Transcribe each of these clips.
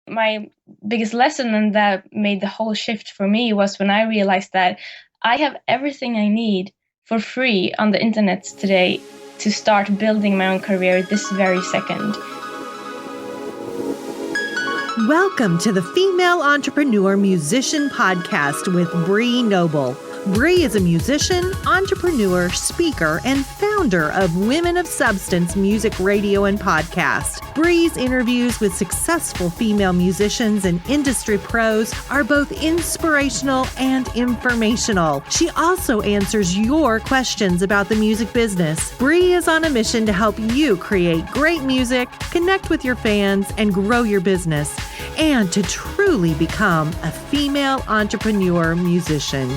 my biggest lesson and that made the whole shift for me was when I realized that I have everything I need for free on the internet today to start building my own career this very second. Welcome to the Female Entrepreneur Musician Podcast with Bree Noble. Bree is a musician, entrepreneur, speaker, and founder of Women of Substance Music Radio and Podcast. Bree's interviews with successful female musicians and industry pros are both inspirational and informational. She also answers your questions about the music business. Bree is on a mission to help you create great music, connect with your fans, and grow your business, and to truly become a female entrepreneur musician.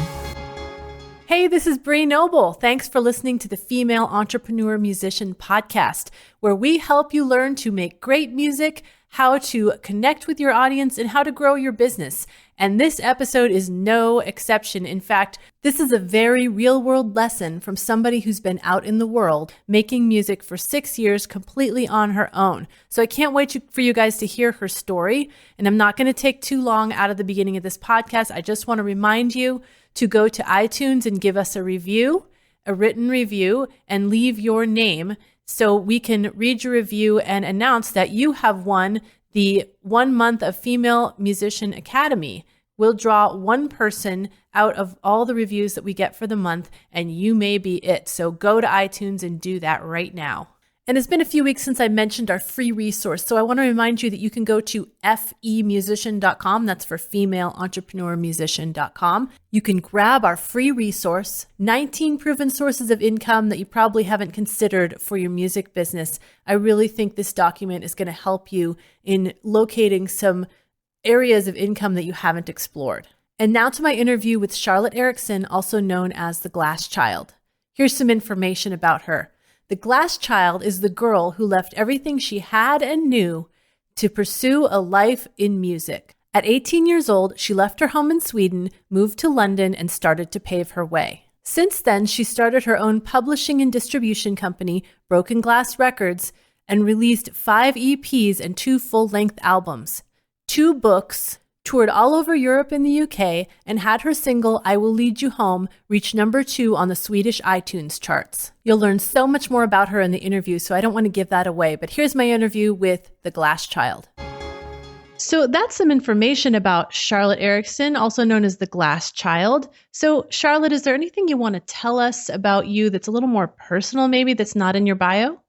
Hey, this is Bree Noble. Thanks for listening to the Female Entrepreneur Musician Podcast, where we help you learn to make great music, how to connect with your audience, and how to grow your business. And this episode is no exception. In fact, this is a very real-world lesson from somebody who's been out in the world making music for 6 years completely on her own. So I can't wait for you guys to hear her story. And I'm not going to take too long out of the beginning of this podcast. I just want to remind you to go to iTunes and give us a review, a written review, and leave your name so we can read your review and announce that you have won the 1 month of Female Musician Academy. We'll draw one person out of all the reviews that we get for the month, and you may be it. So go to iTunes and do that right now. And it's been a few weeks since I mentioned our free resource. So I want to remind you that you can go to FEM18.com. That's for femaleentrepreneurmusician.com. You can grab our free resource, 19 proven sources of income that you probably haven't considered for your music business. I really think this document is going to help you in locating some areas of income that you haven't explored. And now to my interview with Charlotte Ericksson, also known as the Glass Child. Here's some information about her. The Glass Child is the girl who left everything she had and knew to pursue a life in music. At 18 years old, she left her home in Sweden, moved to London, and started to pave her way. Since then, she started her own publishing and distribution company, Broken Glass Records, and released 5 EPs and 2 full-length albums, 2 books, toured all over Europe and the UK, and had her single, I Will Lead You Home, reach number 2 on the Swedish iTunes charts. You'll learn so much more about her in the interview, so I don't want to give that away, but here's my interview with the Glass Child. So that's some information about Charlotte Ericksson, also known as the Glass Child. So Charlotte, is there anything you want to tell us about you that's a little more personal, maybe, that's not in your bio?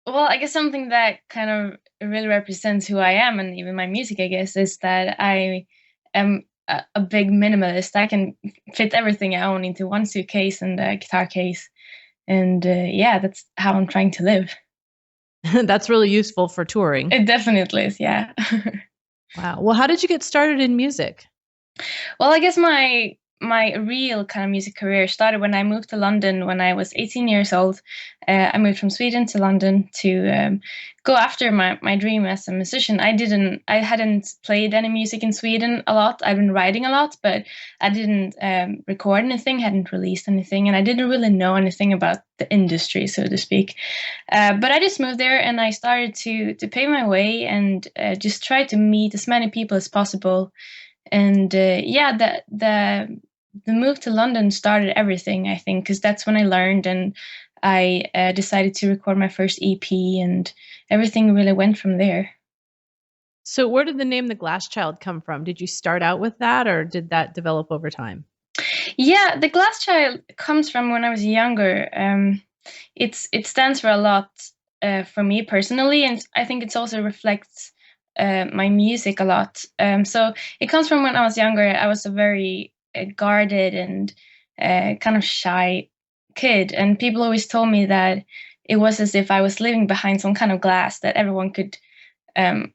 Well, I guess something that kind of really represents who I am, and even my music, I guess, is that I am a big minimalist. I can fit everything I own into one suitcase and a guitar case. And that's how I'm trying to live. That's really useful for touring. It definitely is, yeah. Wow. Well, how did you get started in music? Well, I guess my real kind of music career started when I moved to London when I was 18 years old. I moved from Sweden to London to go after my dream as a musician. I hadn't played any music in Sweden a lot. I've been writing a lot, but I didn't record anything, hadn't released anything, and I didn't really know anything about the industry, so to speak. But I just moved there and I started to pave my way and just try to meet as many people as possible. And the move to London started everything, I think, because that's when I learned and I decided to record my first EP, and everything really went from there. So where did the name The Glass Child come from? Did you start out with that, or did that develop over time? Yeah, The Glass Child comes from when I was younger. It stands for a lot for me personally, and I think it also reflects my music a lot. So it comes from when I was younger. I was a very guarded and kind of shy kid, and people always told me that it was as if I was living behind some kind of glass, that everyone could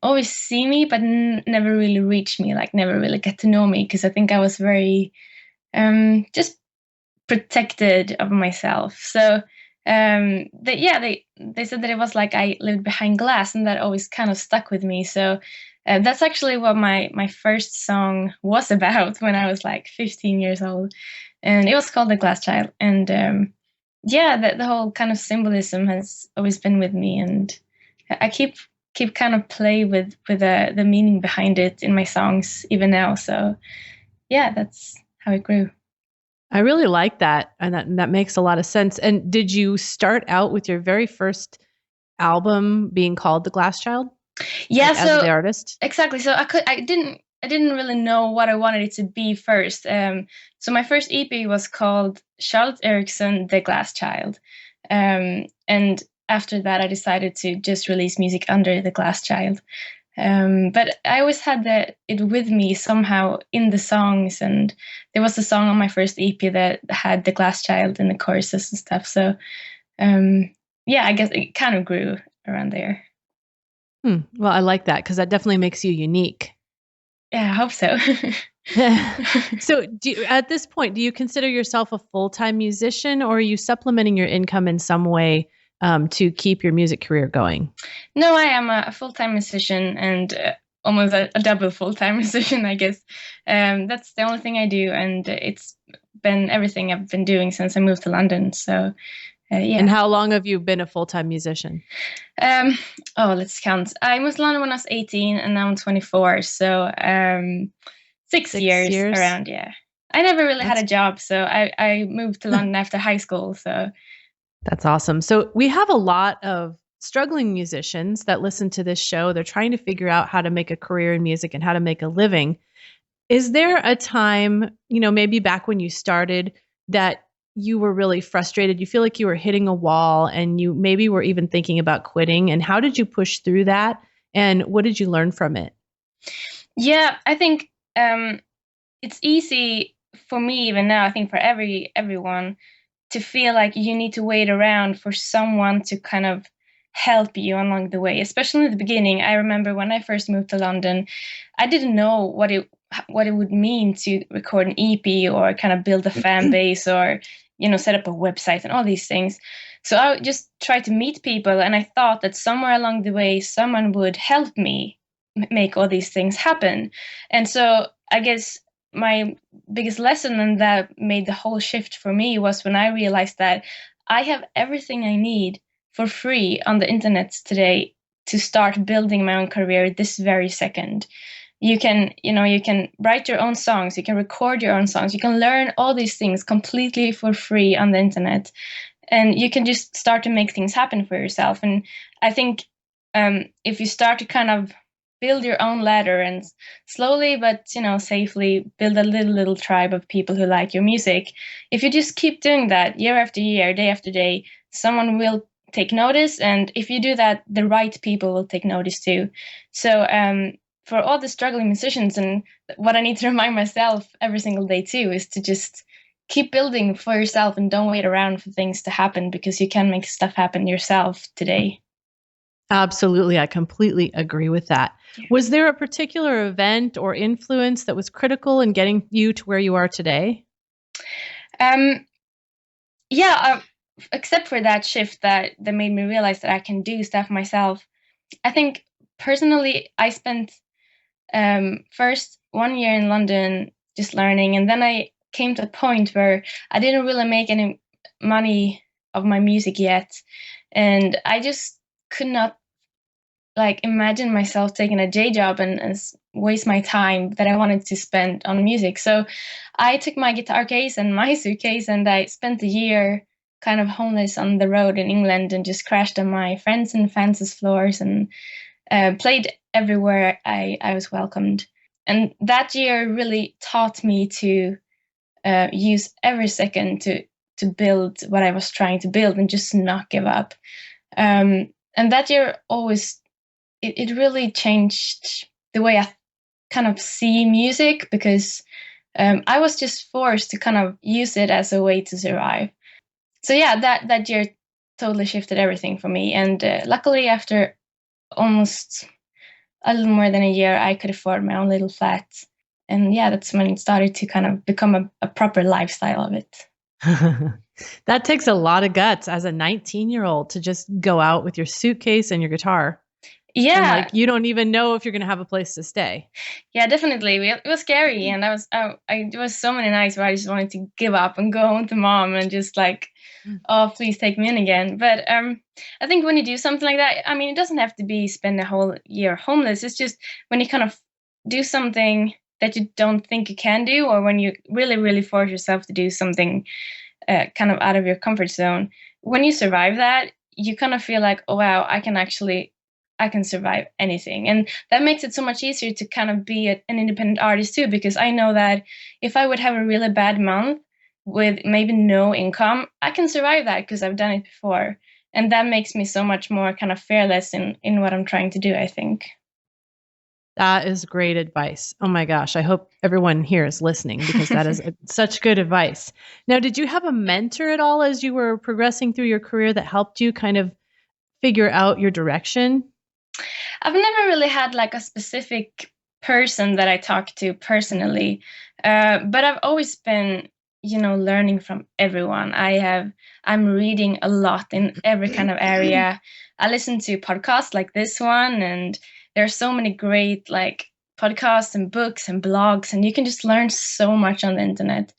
always see me but never really reach me, like never really get to know me, because I think I was very just protected of myself. So they said that it was like I lived behind glass, and that always kind of stuck with me. So that's actually what my first song was about when I was like 15 years old, and it was called The Glass Child. And the whole kind of symbolism has always been with me, and I keep keep kind of play with the meaning behind it in my songs even now. So yeah, that's how it grew. I really like that. And that makes a lot of sense. And did you start out with your very first album being called The Glass Child? Yeah, as the artist? Exactly. So I didn't really know what I wanted it to be first. So my first EP was called Charlotte Ericksson, The Glass Child. And after that, I decided to just release music under The Glass Child. But I always had it with me somehow in the songs, and there was a song on my first EP that had The Glass Child in the choruses and stuff. So yeah, I guess it kind of grew around there. Well, I like that because that definitely makes you unique. Yeah, I hope so. So at this point, do you consider yourself a full-time musician, or are you supplementing your income in some way to keep your music career going? No, I am a full-time musician, and almost a double full-time musician, I guess. That's the only thing I do, and it's been everything I've been doing since I moved to London. So yeah. And how long have you been a full-time musician? Let's count. I moved to London when I was 18, and now I'm 24. So 6 years around, yeah. I never really had a job, so I moved to London after high school. So that's awesome. So we have a lot of struggling musicians that listen to this show. They're trying to figure out how to make a career in music and how to make a living. Is there a time, maybe back when you started, that you were really frustrated? You feel like you were hitting a wall and you maybe were even thinking about quitting. And how did you push through that? And what did you learn from it? Yeah, I think it's easy for me even now, I think for everyone, to feel like you need to wait around for someone to kind of help you along the way, especially in the beginning. I remember when I first moved to London, I didn't know what it would mean to record an EP or kind of build a fan base or set up a website and all these things. So I just tried to meet people, and I thought that somewhere along the way someone would help me make all these things happen. And so I guess my biggest lesson, and that made the whole shift for me, was when I realized that I have everything I need for free on the internet today to start building my own career this very second. You can write your own songs, you can record your own songs, you can learn all these things completely for free on the internet, and you can just start to make things happen for yourself. And I think if you start to kind of build your own ladder and slowly but safely build a little tribe of people who like your music, if you just keep doing that year after year, day after day, someone will take notice. And if you do that, the right people will take notice too. So for all the struggling musicians, and what I need to remind myself every single day too, is to just keep building for yourself and don't wait around for things to happen, because you can make stuff happen yourself today. Absolutely. I completely agree with that. Yeah. Was there a particular event or influence that was critical in getting you to where you are today? Except for that shift that made me realize that I can do stuff myself. I think personally, I spent first 1 year in London just learning, and then I came to a point where I didn't really make any money of my music yet, and I just could not imagine myself taking a day job and waste my time that I wanted to spend on music. So I took my guitar case and my suitcase, and I spent a year kind of homeless on the road in England, and just crashed on my friends and fans' floors and played everywhere I was welcomed. And that year really taught me to use every second to build what I was trying to build and just not give up. And that year it really changed the way I kind of see music, because I was just forced to kind of use it as a way to survive. So yeah, that year totally shifted everything for me. And luckily, after almost a little more than a year, I could afford my own little flat. And yeah, that's when it started to kind of become a proper lifestyle of it. That takes a lot of guts as a 19-year-old to just go out with your suitcase and your guitar. Yeah. And like, you don't even know if you're going to have a place to stay. Yeah, definitely. It was scary. And there was so many nights where I just wanted to give up and go home to mom and just like, oh, please take me in again. But I think when you do something like that, I mean, it doesn't have to be spend a whole year homeless. It's just when you kind of do something that you don't think you can do, or when you really, really force yourself to do something kind of out of your comfort zone. When you survive that, you kind of feel like, oh, wow, I can survive anything. And that makes it so much easier to kind of be an independent artist too, because I know that if I would have a really bad month with maybe no income, I can survive that because I've done it before. And that makes me so much more kind of fearless in what I'm trying to do, I think. That is great advice. Oh my gosh. I hope everyone here is listening, because that is such good advice. Now, did you have a mentor at all as you were progressing through your career that helped you kind of figure out your direction? I've never really had like a specific person that I talk to personally, but I've always been, learning from everyone. I'm reading a lot in every kind of area. I listen to podcasts like this one, and there are so many great like podcasts and books and blogs, and you can just learn so much on the internet.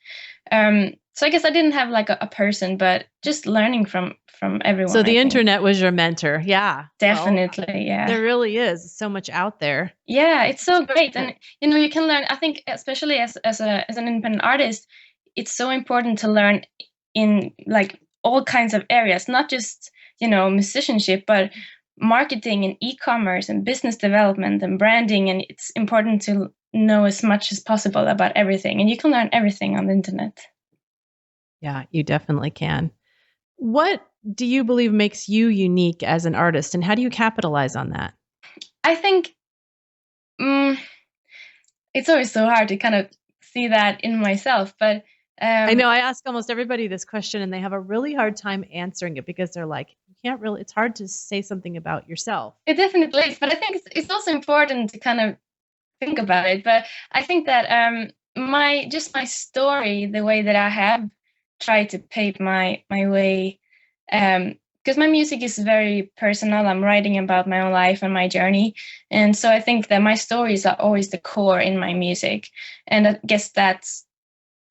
So I guess I didn't have like a person, but just learning from everyone. So the internet was your mentor. Yeah. Definitely. Well, yeah. There really is so much out there. Yeah, it's so great. And, you can learn, I think, especially as an independent artist, it's so important to learn in like all kinds of areas, not just, musicianship, but marketing and e-commerce and business development and branding. And it's important to know as much as possible about everything. And you can learn everything on the internet. Yeah, you definitely can. What do you believe makes you unique as an artist, and how do you capitalize on that? I think it's always so hard to kind of see that in myself, but I know I ask almost everybody this question and they have a really hard time answering it, because they're like, you can't really, it's hard to say something about yourself. It definitely is, but I think it's also important to kind of think about it. But I think that my story, the way that I have tried to pave my way, because my music is very personal. I'm writing about my own life and my journey, and so I think that my stories are always the core in my music, and I guess that's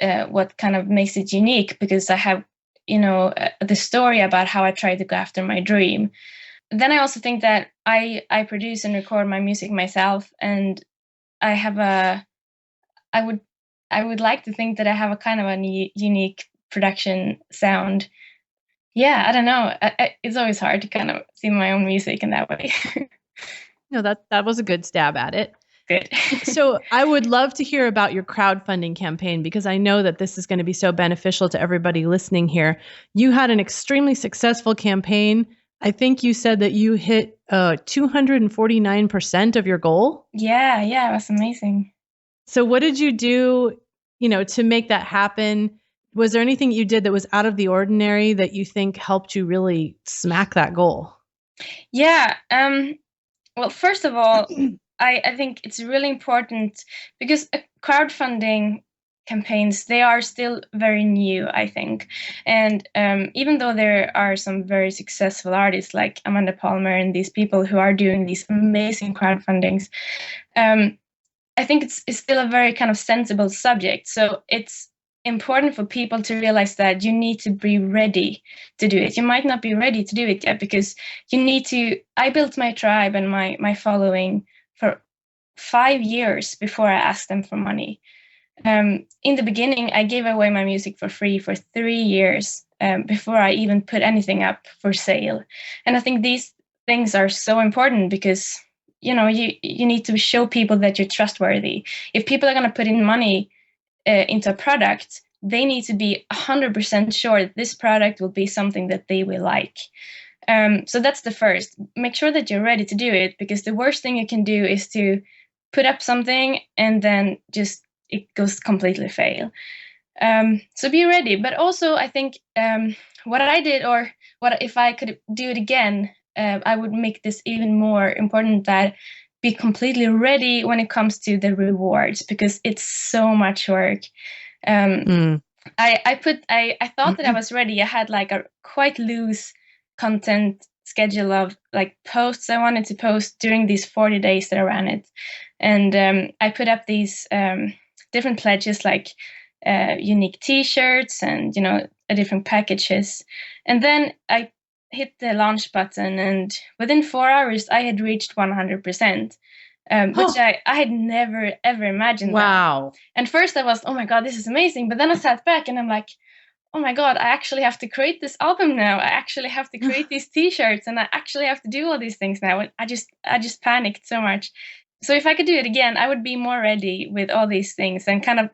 what kind of makes it unique, because I have the story about how I tried to go after my dream. Then I also think that I produce and record my music myself, and I have I would like to think that I have a kind of a unique production sound. Yeah, I don't know. It's always hard to kind of see my own music in that way. No, that was a good stab at it. Good. So I would love to hear about your crowdfunding campaign, because I know that this is going to be so beneficial to everybody listening here. You had an extremely successful campaign. I think you said that you hit 249% of your goal. Yeah, it was amazing. So what did you do, to make that happen? Was there anything you did that was out of the ordinary that you think helped you really smack that goal? Yeah. Well, first of all, I think it's really important, because crowdfunding campaigns, they are still very new, I think. And even though there are some very successful artists like Amanda Palmer and these people who are doing these amazing crowdfundings, I think it's still a very kind of sensible subject. So it's important for people to realize that you need to be ready to do it. You might not be ready to do it yet, because you need to. I built my tribe and my following for 5 years before I asked them for money. In the beginning, I gave away my music for free for 3 years before I even put anything up for sale. And I think these things are so important, because you need to show people that you're trustworthy. If people are going to put in money into a product, they need to be 100% sure that this product will be something that they will like. So that's the first. Make sure that you're ready to do it, because the worst thing you can do is to put up something and then just it goes completely fail. So be ready. But also, I think what I did, or what if I could do it again, I would make this even more important, that be completely ready when it comes to the rewards, because it's so much work. I thought that I was ready. I had like a quite loose content schedule of like posts I wanted to post during these 40 days that I ran it. And I put up these different pledges, like unique t-shirts and, different packages. And then I hit the launch button, and within 4 hours, I had reached 100%. Which I had never, ever imagined. Wow. That. And first I was, oh my God, this is amazing. But then I sat back and I'm like, oh my God, I actually have to create this album now. I actually have to create these t-shirts, and I actually have to do all these things now. And I just panicked so much. So if I could do it again, I would be more ready with all these things and kind of,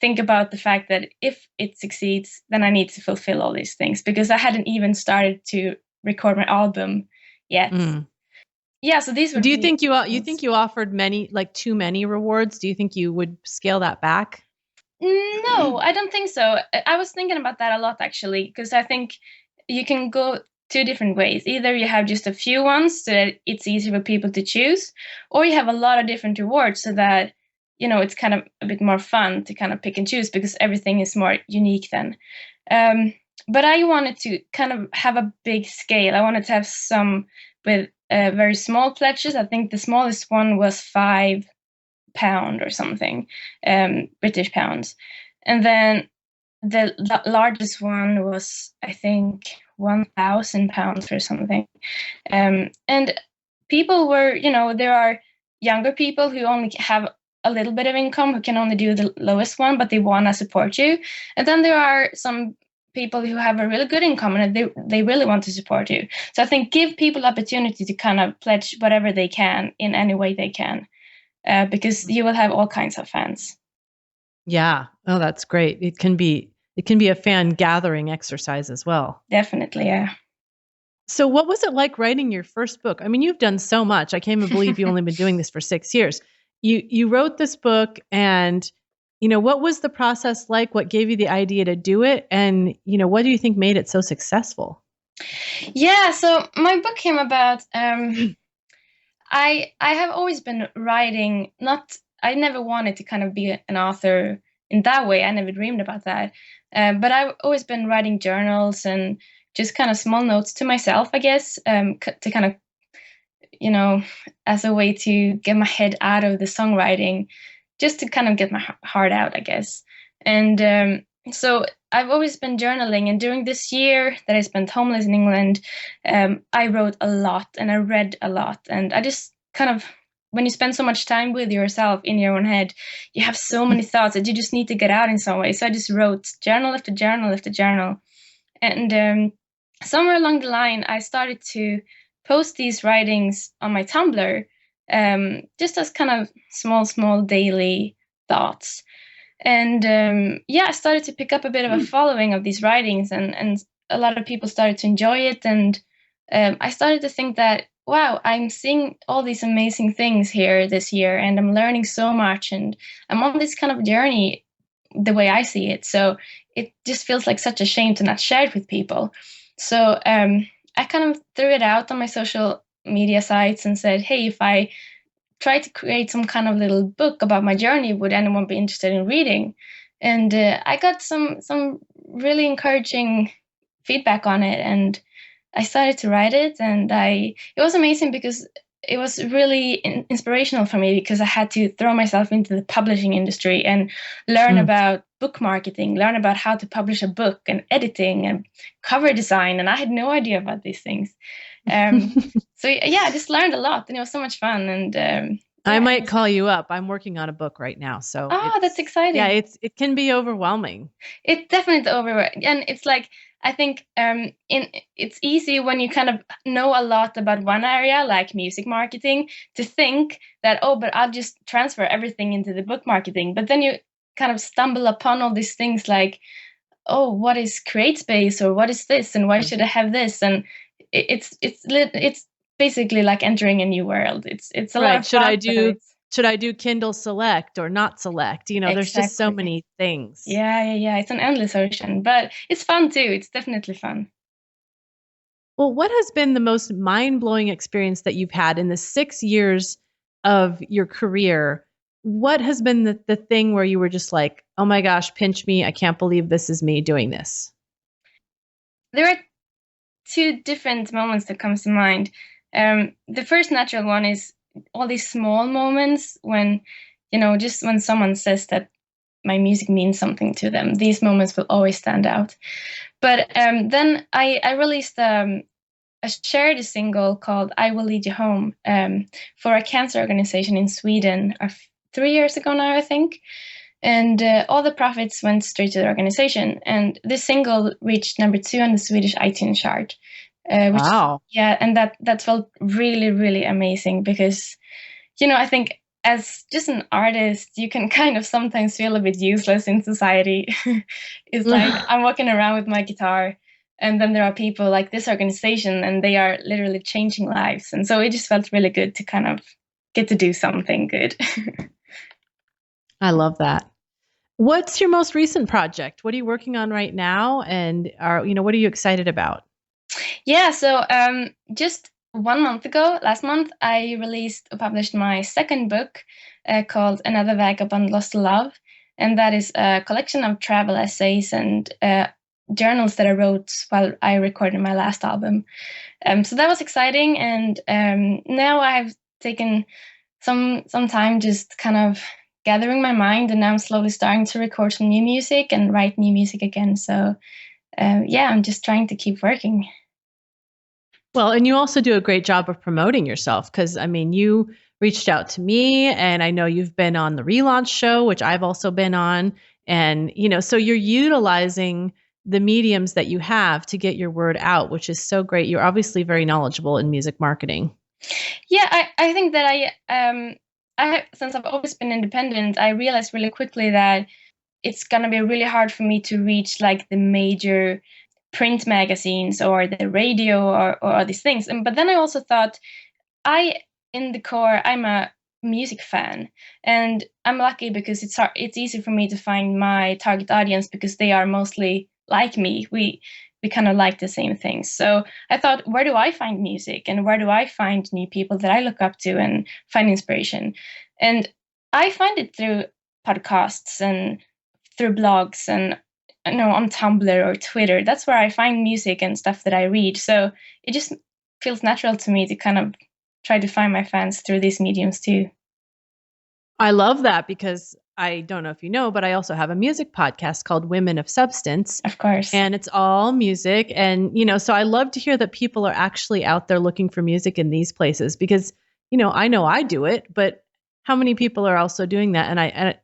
think about the fact that if it succeeds, then I need to fulfill all these things, because I hadn't even started to record my album yet. Yeah, so these would. Do you think you offered too many rewards? Do you think you would scale that back? No, I don't think so. I was thinking about that a lot, actually, because I think you can go 2 different ways. Either you have just a few ones so that it's easy for people to choose, or you have a lot of different rewards so that, it's kind of a bit more fun to kind of pick and choose, because everything is more unique then. But I wanted to kind of have a big scale. I wanted to have some with very small pledges. I think the smallest one was £5 or something, British pounds. And then the largest one was, I think, £1,000 or something. And people were, there are younger people who only have a little bit of income, who can only do the lowest one, but they want to support you. And then there are some people who have a really good income and they really want to support you. So I think give people opportunity to kind of pledge whatever they can in any way they can, because you will have all kinds of fans. Yeah. Oh, that's great. It can be a fan gathering exercise as well. Definitely. Yeah. So what was it like writing your first book? I mean, you've done so much. I can't even believe you've only been doing this for 6 years. You wrote this book, and what was the process like? What gave you the idea to do it? And, what do you think made it so successful? Yeah, so my book came about, I have always been writing, I never wanted to kind of be an author in that way. I never dreamed about that. But I've always been writing journals and just kind of small notes to myself, I guess, to kind of, as a way to get my head out of the songwriting, just to kind of get my heart out, I guess. And so I've always been journaling. And during this year that I spent homeless in England, I wrote a lot and I read a lot. And I just kind of, when you spend so much time with yourself in your own head, you have so many thoughts that you just need to get out in some way. So I just wrote journal after journal after journal. And somewhere along the line, I started to post these writings on my Tumblr, just as kind of small daily thoughts. And I started to pick up a bit of a following of these writings, and a lot of people started to enjoy it. And I started to think that, wow, I'm seeing all these amazing things here this year, and I'm learning so much, and I'm on this kind of journey the way I see it. So it just feels like such a shame to not share it with people. So I kind of threw it out on my social media sites and said, hey, if I try to create some kind of little book about my journey, would anyone be interested in reading? And I got some really encouraging feedback on it, and I started to write it. And it was amazing because it was really inspirational for me, because I had to throw myself into the publishing industry and learn about book marketing, learn about how to publish a book and editing and cover design. And I had no idea about these things. So I just learned a lot, and it was so much fun. And I might call you up. I'm working on a book right now. So that's exciting. Yeah, it can be overwhelming. It's definitely overwhelming. And it's like, I think it's easy when you kind of know a lot about one area, like music marketing, to think that, but I'll just transfer everything into the book marketing. But then you kind of stumble upon all these things like, what is CreateSpace, or what is this, and why should I have this? And it's basically like entering a new world. It's a lot of fun. Should I do Kindle Select or not Select? There's just so many things. Yeah. It's an endless ocean, but it's fun too. It's definitely fun. Well, what has been the most mind-blowing experience that you've had in the 6 years of your career? What has been the thing where you were just like, oh my gosh, pinch me. I can't believe this is me doing this? There are two different moments that comes to mind. The first natural one is all these small moments when, just when someone says that my music means something to them. These moments will always stand out. But then I released I shared a single called "I Will Lead You Home" for a cancer organization in Sweden 3 years ago now, I think. And all the profits went straight to the organization. And this single reached number 2 on the Swedish iTunes chart. Wow. Yeah, and that felt really, really amazing because, I think as just an artist, you can kind of sometimes feel a bit useless in society. It's like I'm walking around with my guitar, and then there are people like this organization, and they are literally changing lives. And so it just felt really good to kind of get to do something good. I love that. What's your most recent project? What are you working on right now? And what are you excited about? Yeah, so just 1 month ago, last month, I published my second book called Another Vagabond Lost to Love. And that is a collection of travel essays and journals that I wrote while I recorded my last album. So that was exciting. And now I've taken some time just kind of gathering my mind, and now I'm slowly starting to record some new music and write new music again. So I'm just trying to keep working. Well, and you also do a great job of promoting yourself because, you reached out to me, and I know you've been on the Relaunch show, which I've also been on. And, so you're utilizing the mediums that you have to get your word out, which is so great. You're obviously very knowledgeable in music marketing. Yeah, I think that since I've always been independent, I realized really quickly that it's going to be really hard for me to reach like the major print magazines or the radio or these things. But then I also thought, in the core, I'm a music fan, and I'm lucky because it's easy for me to find my target audience because they are mostly like me. We kind of like the same things. So I thought, where do I find music, and where do I find new people that I look up to and find inspiration? And I find it through podcasts and through blogs and on Tumblr or Twitter. That's where I find music and stuff that I read. So it just feels natural to me to kind of try to find my fans through these mediums too. I love that because I don't know if you know, but I also have a music podcast called Women of Substance. Of course. And it's all music. And, so I love to hear that people are actually out there looking for music in these places because, I know I do it, but how many people are also doing that?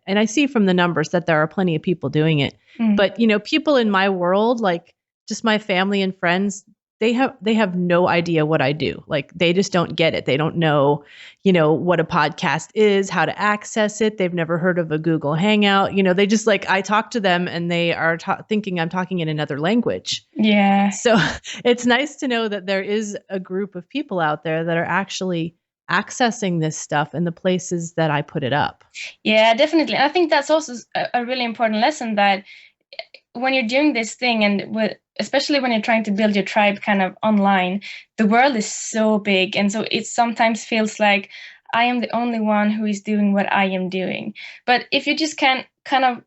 And I see from the numbers that there are plenty of people doing it. But, people in my world, like just my family and friends, they have no idea what I do. Like they just don't get it. They don't know, what a podcast is, how to access it. They've never heard of a Google Hangout. They just I talk to them and they are thinking I'm talking in another language. Yeah. So it's nice to know that there is a group of people out there that are actually accessing this stuff in the places that I put it up. Yeah, definitely. I think that's also a really important lesson that when you're doing this thing, and especially when you're trying to build your tribe kind of online, the world is so big. And so it sometimes feels like I am the only one who is doing what I am doing. But if you just can kind of,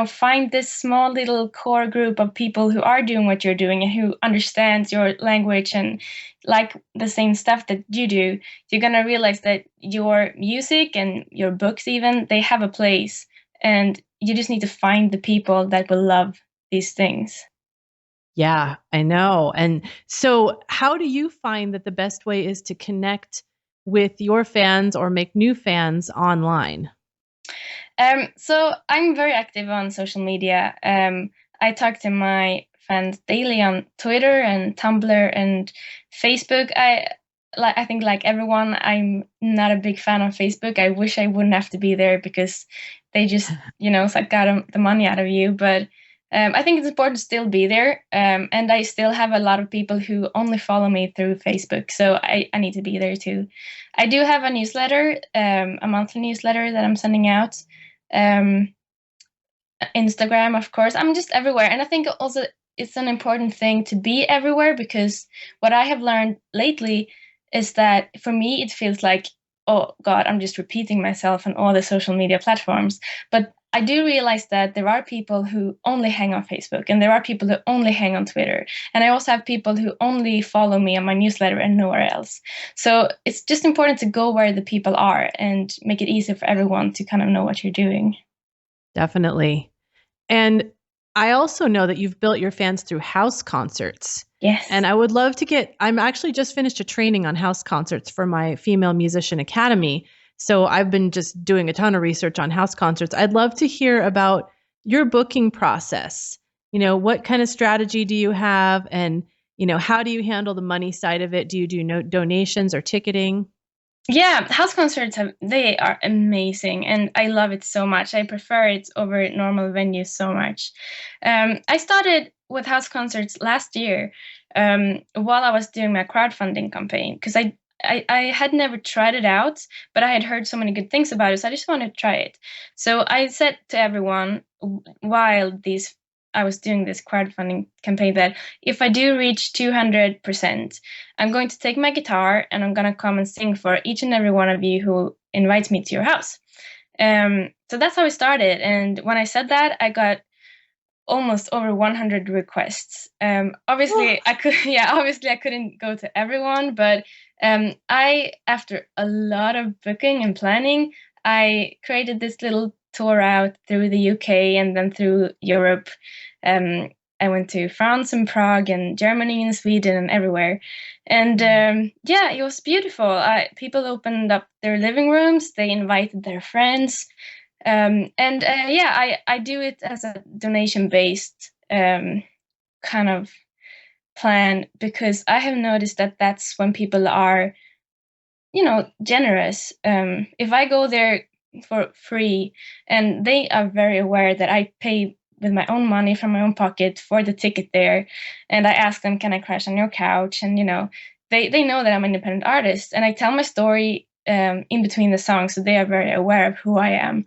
find this small little core group of people who are doing what you're doing and who understands your language and like the same stuff that you do, you're going to realize that your music and your books even, they have a place. And you just need to find the people that will love these things. Yeah, I know. And so how do you find that the best way is to connect with your fans or make new fans online? So I'm very active on social media. I talk to my fans daily on Twitter and Tumblr and Facebook. I think like everyone, I'm not a big fan of Facebook. I wish I wouldn't have to be there because they just, suck the money out of you. But I think it's important to still be there. And I still have a lot of people who only follow me through Facebook. So I need to be there too. I do have a newsletter, a monthly newsletter that I'm sending out. Instagram, of course. I'm just everywhere. And I think also it's an important thing to be everywhere because what I have learned lately is that for me, it feels like, oh God, I'm just repeating myself on all the social media platforms. But I do realize that there are people who only hang on Facebook, and there are people who only hang on Twitter. And I also have people who only follow me on my newsletter and nowhere else. So it's just important to go where the people are and make it easy for everyone to kind of know what you're doing. Definitely. And I also know that you've built your fans through house concerts. Yes. And I would love to I'm actually just finished a training on house concerts for my Female Musician Academy. So I've been just doing a ton of research on house concerts. I'd love to hear about your booking process. What kind of strategy do you have? And, how do you handle the money side of it? Do you do donations or ticketing? Yeah, house concerts they are amazing, and I love it so much. I prefer it over normal venues so much. I started with house concerts last year while I was doing my crowdfunding campaign, because I had never tried it out, but I had heard so many good things about it, so I just wanted to try it. So I said to everyone while I was doing this crowdfunding campaign that if I do reach 200%, I'm going to take my guitar and I'm going to come and sing for each and every one of you who invites me to your house. So that's how I started. And when I said that, I got almost over 100 requests. Obviously, I couldn't go to everyone, but after a lot of booking and planning, I created this little tour out through the UK and then through Europe. I went to France and Prague and Germany and Sweden and everywhere. And it was beautiful. People opened up their living rooms. They invited their friends. I do it as a donation-based kind of plan, because I have noticed that that's when people are, generous. If I go there for free and they are very aware that I pay with my own money from my own pocket for the ticket there, and I ask them, can I crash on your couch? And, they know that I'm an independent artist, and I tell my story in between the songs, so they are very aware of who I am.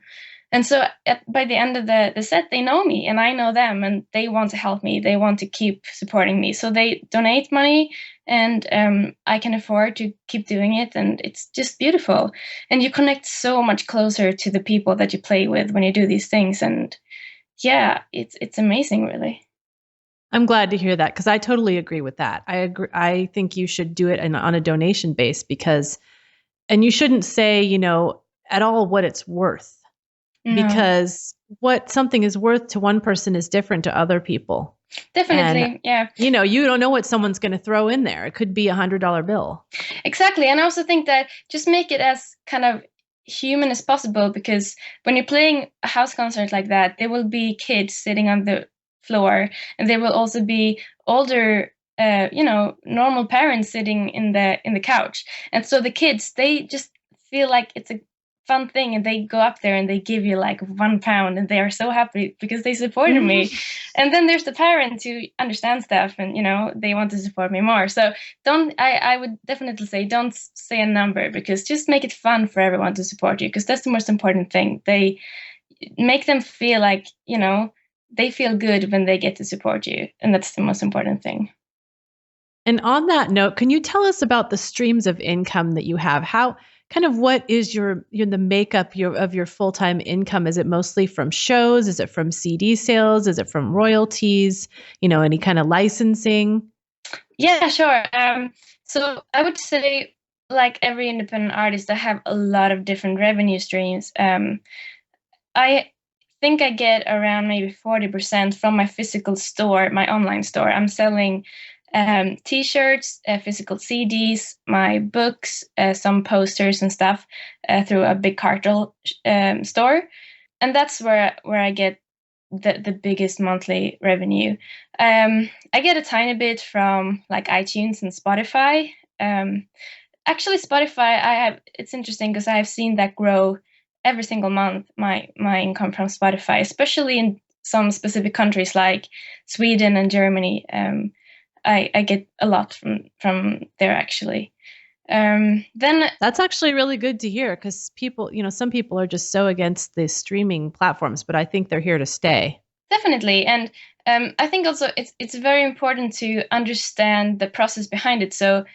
And so by the end of the set, they know me and I know them, and they want to help me. They want to keep supporting me. So they donate money, and I can afford to keep doing it. And it's just beautiful. And you connect so much closer to the people that you play with when you do these things. And yeah, it's amazing, really. I'm glad to hear that, because I totally agree with that. I agree. I think you should do it on a donation base, and you shouldn't say, at all what it's worth. No. Because what something is worth to one person is different to other people. Definitely, and, yeah. You don't know what someone's going to throw in there. It could be $100 bill. Exactly. And I also think that just make it as kind of human as possible, because when you're playing a house concert like that, there will be kids sitting on the floor, and there will also be older normal parents sitting in the couch. And so the kids, they just feel like it's a fun thing, and they go up there and they give you like £1, and they are so happy because they supported me. And then there's the parents who understand stuff, and they want to support me more. So I would definitely say don't say a number, because just make it fun for everyone to support you, because that's the most important thing. They make them feel like they feel good when they get to support you, and that's the most important thing. And on that note, can you tell us about the streams of income that you have? What is the makeup of your full-time income? Is it mostly from shows? Is it from CD sales? Is it from royalties? Any kind of licensing? Yeah, sure. So I would say, like every independent artist, I have a lot of different revenue streams. I think I get around maybe 40% from my physical store, my online store. I'm selling T-shirts, physical CDs, my books, some posters and stuff through a big cartel store, and that's where I get the biggest monthly revenue. I get a tiny bit from like iTunes and Spotify. Actually, Spotify, it's interesting because I have seen that grow every single month. My income from Spotify, especially in some specific countries like Sweden and Germany. I get a lot from there, actually. Then that's actually really good to hear, because people, some people are just so against the streaming platforms, but I think they're here to stay. Definitely. And I think also it's very important to understand the process behind it. So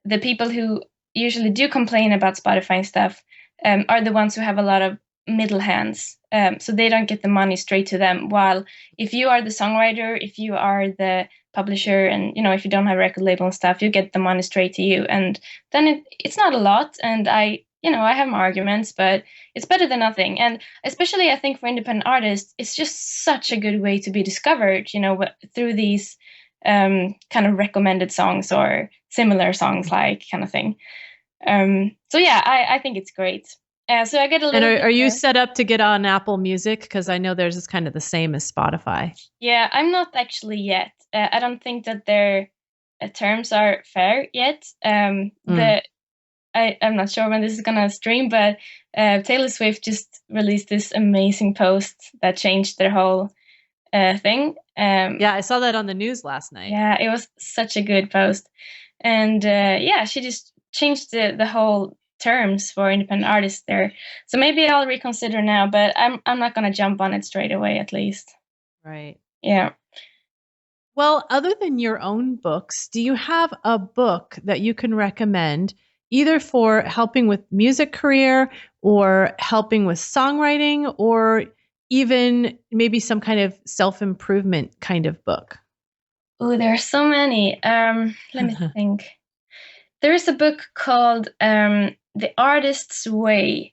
the people who usually do complain about Spotify and stuff are the ones who have a lot of middle hands, so they don't get the money straight to them. While if you are the songwriter, if you are the publisher, and if you don't have a record label and stuff, you get the money straight to you, and then it's not a lot. And I have my arguments, but it's better than nothing. And especially I think for independent artists, it's just such a good way to be discovered, through these kind of recommended songs or similar songs, like kind of thing. So yeah, I think it's great. So I get a little. And are you set up to get on Apple Music? Because I know theirs is kind of the same as Spotify. Yeah, I'm not actually yet. I don't think that their terms are fair yet. I'm not sure when this is gonna stream, but Taylor Swift just released this amazing post that changed their whole thing. Yeah, I saw that on the news last night. Yeah, it was such a good post, and she just changed the whole terms for independent artists there. So maybe I'll reconsider now, but I'm not gonna jump on it straight away, at least. Right. Yeah. Well, other than your own books, do you have a book that you can recommend, either for helping with music career or helping with songwriting, or even maybe some kind of self-improvement kind of book? Oh, there are so many. Let me think. There is a book called The Artist's Way.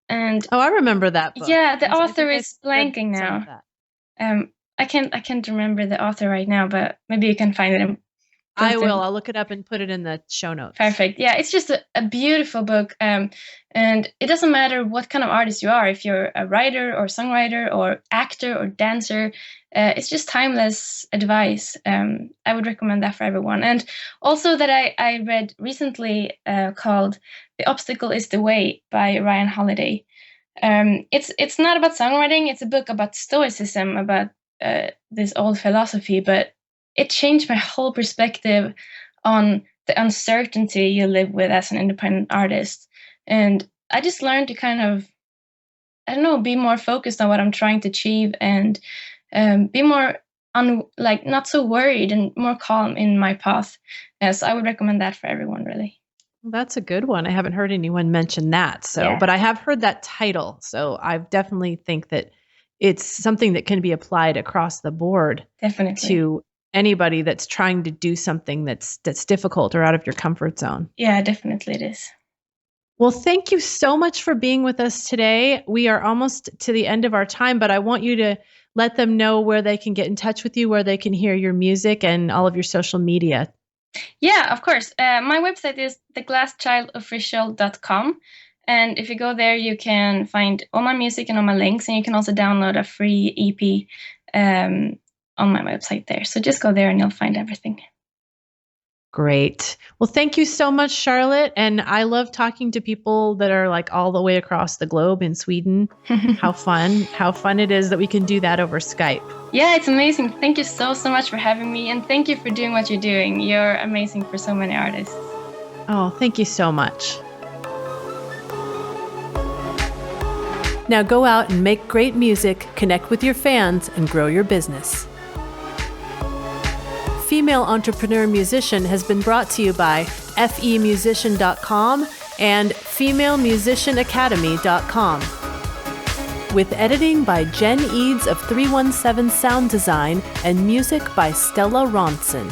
And I remember that book. Yeah, the author is blanking now. I can't remember the author right now, but maybe you can find it. I will. I'll look it up and put it in the show notes. Perfect. Yeah, it's just a beautiful book. And it doesn't matter what kind of artist you are, if you're a writer or songwriter or actor or dancer, it's just timeless advice. I would recommend that for everyone. And also that I read recently called The Obstacle is the Way by Ryan Holiday. It's not about songwriting. It's a book about stoicism, about this old philosophy, but it changed my whole perspective on the uncertainty you live with as an independent artist. And I just learned to kind of, be more focused on what I'm trying to achieve, and be more not so worried and more calm in my path. So I would recommend that for everyone, really. Well, that's a good one. I haven't heard anyone mention that. But I have heard that title. So I definitely think that it's something that can be applied across the board. Definitely. To anybody that's trying to do something that's difficult or out of your comfort zone. Yeah, definitely it is. Well, thank you so much for being with us today. We are almost to the end of our time, but I want you to let them know where they can get in touch with you, where they can hear your music and all of your social media. Yeah, of course. My website is theglasschildofficial.com. And if you go there, you can find all my music and all my links, and you can also download a free EP on my website there. So just go there and you'll find everything. Great. Well, thank you so much, Charlotte. And I love talking to people that are like all the way across the globe in Sweden. How fun it is that we can do that over Skype. Yeah, it's amazing. Thank you so much for having me. And thank you for doing what you're doing. You're amazing for so many artists. Oh, thank you so much. Now go out and make great music, connect with your fans, and grow your business. Female Entrepreneur Musician has been brought to you by FEM18.com and FemaleMusicianAcademy.com. With editing by Jen Eads of 317 Sound Design and music by Stella Ronson.